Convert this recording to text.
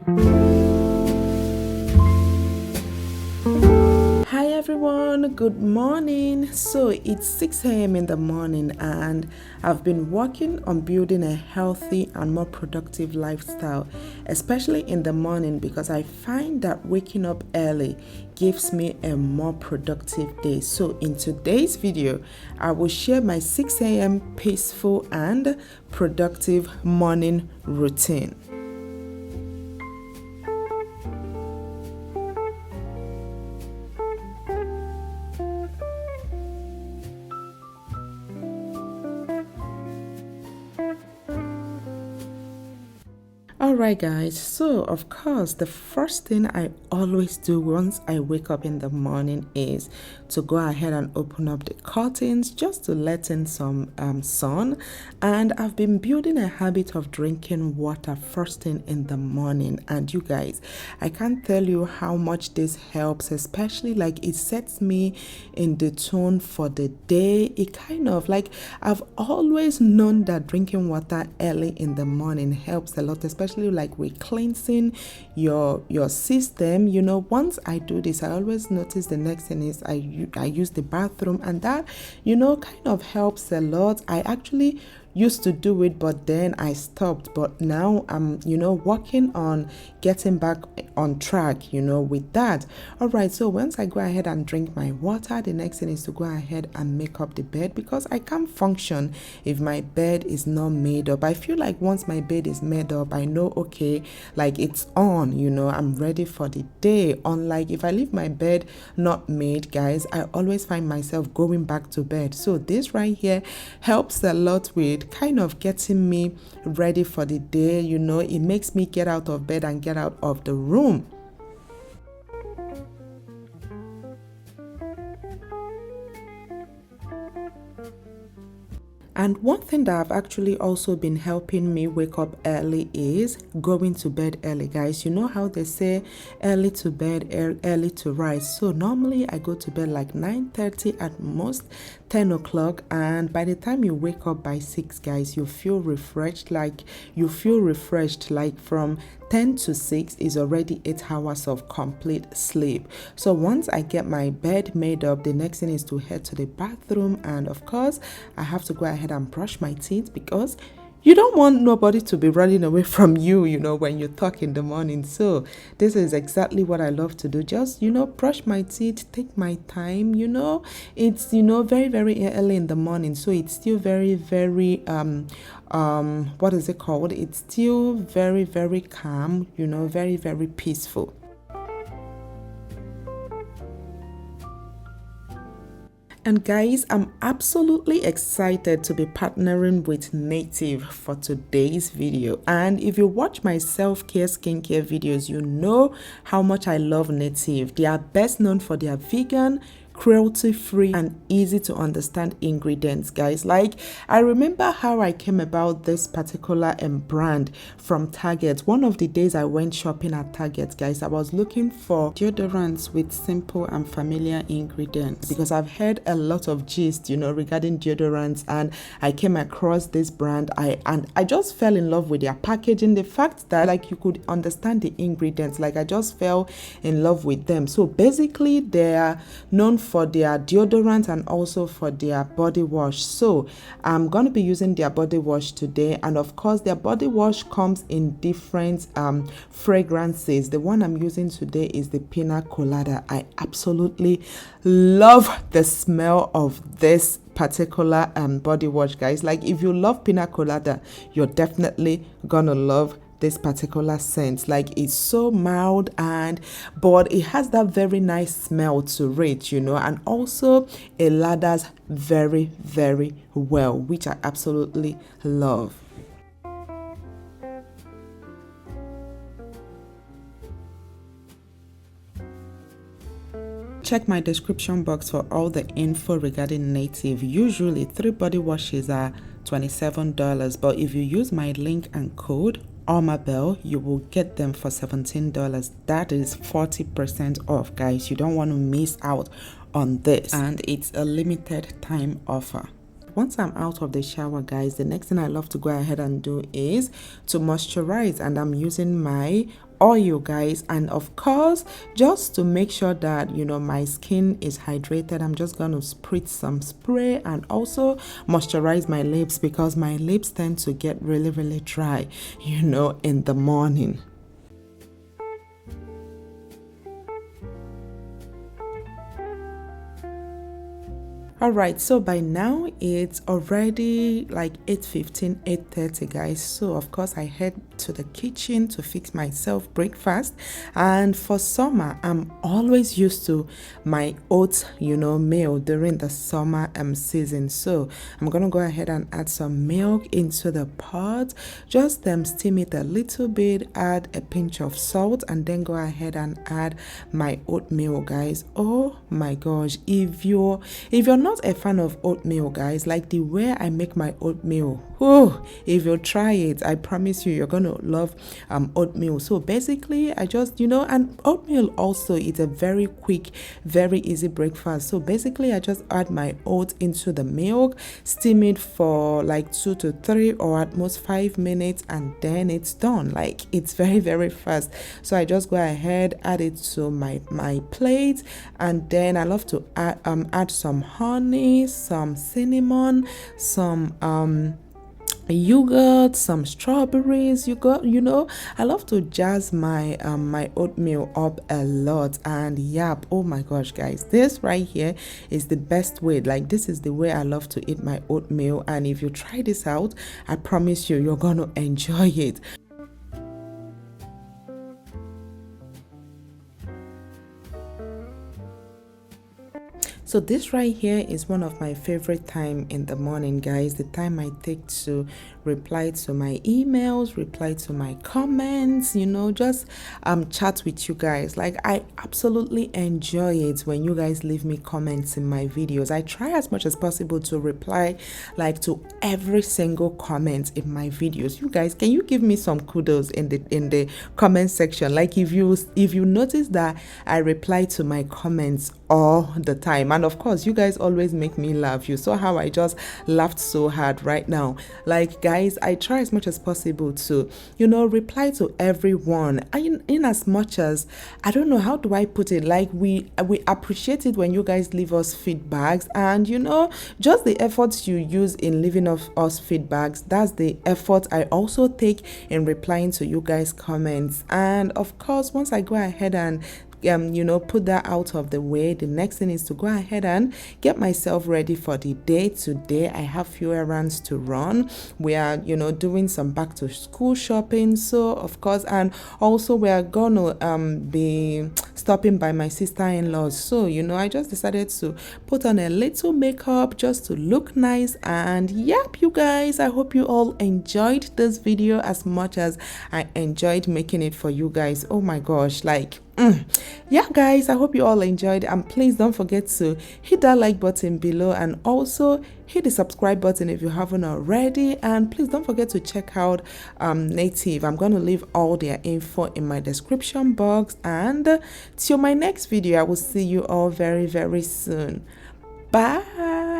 Hi everyone, good morning. So it's 6 a.m. in the morning and I've been working on building a healthy and more productive lifestyle, especially in the morning, because I find that waking up early gives me a more productive day. So in today's video, I will share my 6 a.m. peaceful and productive morning routine. Alright guys, so of course the first thing I always do once I wake up in the morning is to go ahead and open up the curtains just to let in some sun. And I've been building a habit of drinking water first thing in the morning, and you guys, I can't tell you how much this helps, especially like it sets me in the tone for the day. It kind of like, I've always known that drinking water early in the morning helps a lot, especially like with cleansing your system. You know, once I do this, I always notice the next thing is I use the bathroom, and that, you know, kind of helps a lot. I actually used to do it, but then I stopped. But now I'm, you know, working on getting back on track, you know, with that. All right, so once I go ahead and drink my water, the next thing is to go ahead and make up the bed, because I can't function if my bed is not made up. I feel like once my bed is made up, I know, okay, like it's on, you know, I'm ready for the day. Unlike if I leave my bed not made, guys, I always find myself going back to bed. So this right here helps a lot with kind of getting me ready for the day. You know, it makes me get out of bed and get out of the room. And one thing that I've actually also been helping me wake up early is going to bed early, guys. You know how they say early to bed, early to rise. So normally I go to bed like 9:30, at most 10 o'clock. And by the time you wake up by 6, guys, you feel refreshed. Like from 10 to 6 is already 8 hours of complete sleep. So once I get my bed made up, the next thing is to head to the bathroom. And of course, I have to go ahead and brush my teeth, because you don't want nobody to be running away from you, you know, when you talk in the morning. So this is exactly what I love to do. Just, you know, brush my teeth, take my time, you know. It's, you know, very, very early in the morning. So it's still very, very, what is it called? It's still very, very calm, you know, very, very peaceful. And guys, I'm absolutely excited to be partnering with Native for today's video. And if you watch my self-care skincare videos, you know how much I love Native. They are best known for their vegan, cruelty-free and easy to understand ingredients, guys. Like, I remember how I came about this particular brand from Target. One of the days I went shopping at Target, guys, I was looking for deodorants with simple and familiar ingredients, because I've heard a lot of gist, you know, regarding deodorants, and I came across this brand. I just fell in love with their packaging, the fact that like you could understand the ingredients. Like, I just fell in love with them. So basically, they are known for their deodorant and also for their body wash. So I'm going to be using their body wash today, and of course their body wash comes in different fragrances. The one I'm using today is the Pina Colada. I absolutely love the smell of this particular body wash, guys. Like, if you love Pina Colada, you're definitely gonna love this particular scent. Like, it's so mild, but it has that very nice smell to it, you know, and also it lathers very, very well, which I absolutely love. Check my description box for all the info regarding Native. Usually 3 body washes are $27, but if you use my link and code Omabelletv, you will get them for $17. That is 40% off, guys. You don't want to miss out on this, and it's a limited time offer. Once I'm out of the shower, guys, the next thing I love to go ahead and do is to moisturize, and I'm using my oil, guys. And of course, just to make sure that my skin is hydrated, I'm just gonna spritz some spray and also moisturize my lips, because my lips tend to get really really dry in the morning. All right, so by now it's already like 8:15, 8:30, guys. So of course I head to the kitchen to fix myself breakfast. And for summer, I'm always used to my oats meal during the summer season. So I'm gonna go ahead and add some milk into the pot, just steam it a little bit, add a pinch of salt, and then go ahead and add my oatmeal, guys. Oh my gosh, if you're not a fan of oatmeal, guys, like the way I make my oatmeal, if you try it, I promise you're gonna love oatmeal. So basically I just and oatmeal also is a very quick, very easy breakfast. So basically I just add my oats into the milk, steam it for like 2 to 3 or at most 5 minutes, and then it's done. Like, it's very very fast. So I just go ahead, add it to my plate, and then I love to add some honey, some cinnamon, some yogurt, some strawberries. I love to jazz my my oatmeal up a lot. And yep, oh my gosh, guys, this right here is the best way. Like, this is the way I love to eat my oatmeal, and if you try this out, I promise you're gonna enjoy it. So this right here is one of my favorite time in the morning, guys. The time I take to reply to my emails, reply to my comments, just chat with you guys. Like, I absolutely enjoy it when you guys leave me comments in my videos. I try as much as possible to reply like to every single comment in my videos. You guys, can you give me some kudos in the comment section? Like, if you notice that I reply to my comments all the time, and of course you guys always make me laugh. You saw how I just laughed so hard right now. Like, guys, I try as much as possible to reply to everyone, in as much as, I don't know, how do I put it, like, we appreciate it when you guys leave us feedbacks, and just the efforts you use in leaving us feedbacks, that's the effort I also take in replying to you guys comments. And of course, once I go ahead and put that out of the way, the next thing is to go ahead and get myself ready for the day. Today I have few errands to run. We are doing some back to school shopping, so of course, and also we are gonna be stopping by my sister-in-law. So I just decided to put on a little makeup just to look nice. And yep, you guys, I hope you all enjoyed this video as much as I enjoyed making it for you guys. Oh my gosh, like, yeah, guys, I hope you all enjoyed, and please don't forget to hit that like button below, and also hit the subscribe button if you haven't already. And please don't forget to check out Native. I'm going to leave all their info in my description box. And till my next video, I will see you all very very soon. Bye.